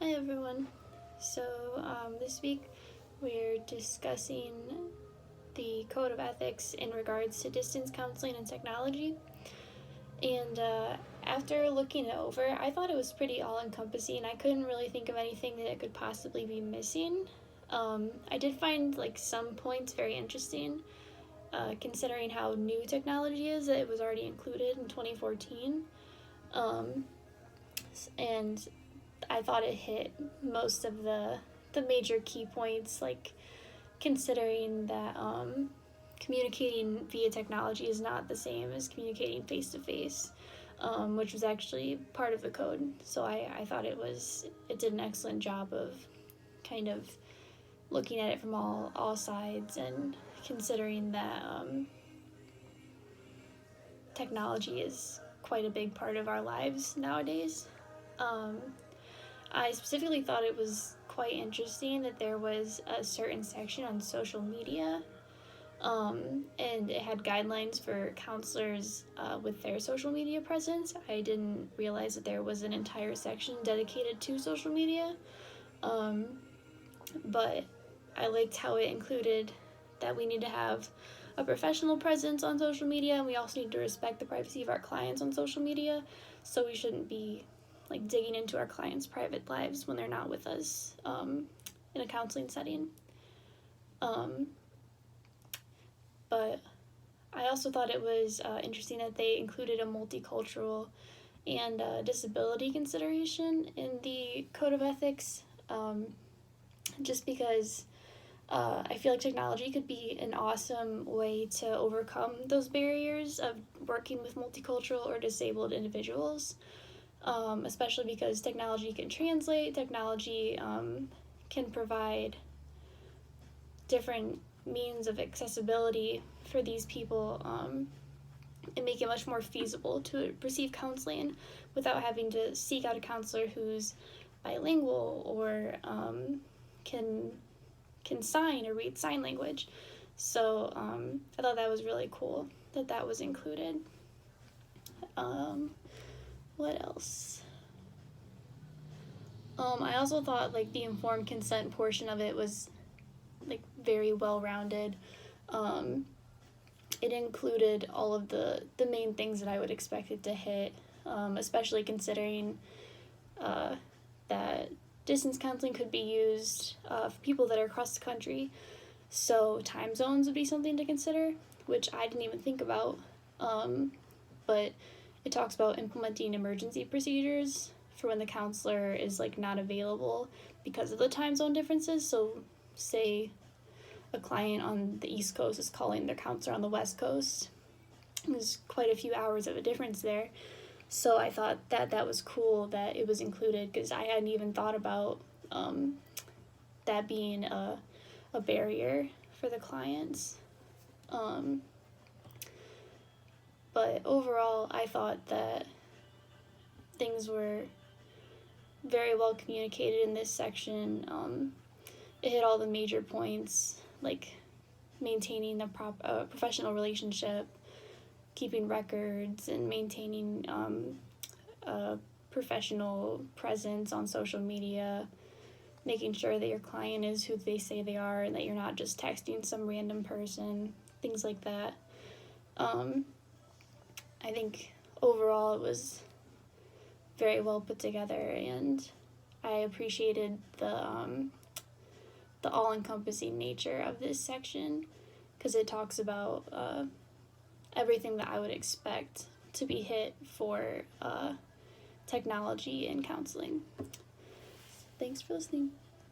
Hi everyone. So this week we're discussing the Code of Ethics in regards to distance counseling and technology. And after looking it over, I thought it was pretty all-encompassing. I couldn't really think of anything that it could possibly be missing. I did find some points very interesting, considering how new technology is. That it was already included in 2014. And I thought it hit most of the major key points, like considering that communicating via technology is not the same as communicating face to face, which was actually part of the code. So I thought it did an excellent job of kind of looking at it from all sides and considering that technology is quite a big part of our lives nowadays. I specifically thought it was quite interesting that there was a certain section on social media, and it had guidelines for counselors with their social media presence. I didn't realize that there was an entire section dedicated to social media, but I liked how it included that we need to have a professional presence on social media, and we also need to respect the privacy of our clients on social media, so we shouldn't be digging into our clients' private lives when they're not with us in a counseling setting. But I also thought it was interesting that they included a multicultural and disability consideration in the Code of Ethics, just because I feel like technology could be an awesome way to overcome those barriers of working with multicultural or disabled individuals. Especially because technology can translate, technology can provide different means of accessibility for these people, and make it much more feasible to receive counseling without having to seek out a counselor who's bilingual or can sign or read sign language. So I thought that was really cool that was included. What else? I also thought the informed consent portion of it was very well rounded. It included all of the main things that I would expect it to hit, especially considering that distance counseling could be used for people that are across the country. So time zones would be something to consider, which I didn't even think about. But it talks about implementing emergency procedures for when the counselor is not available because of the time zone differences. So say a client on the East Coast is calling their counselor on the West Coast. There's quite a few hours of a difference there. So I thought that was cool that it was included, because I hadn't even thought about that being a barrier for the clients. But overall, I thought that things were very well communicated in this section. It hit all the major points, like maintaining a professional relationship, keeping records, and maintaining a professional presence on social media, making sure that your client is who they say they are and that you're not just texting some random person, things like that. I think overall it was very well put together, and I appreciated the all-encompassing nature of this section, because it talks about everything that I would expect to be hit for technology and counseling. Thanks for listening.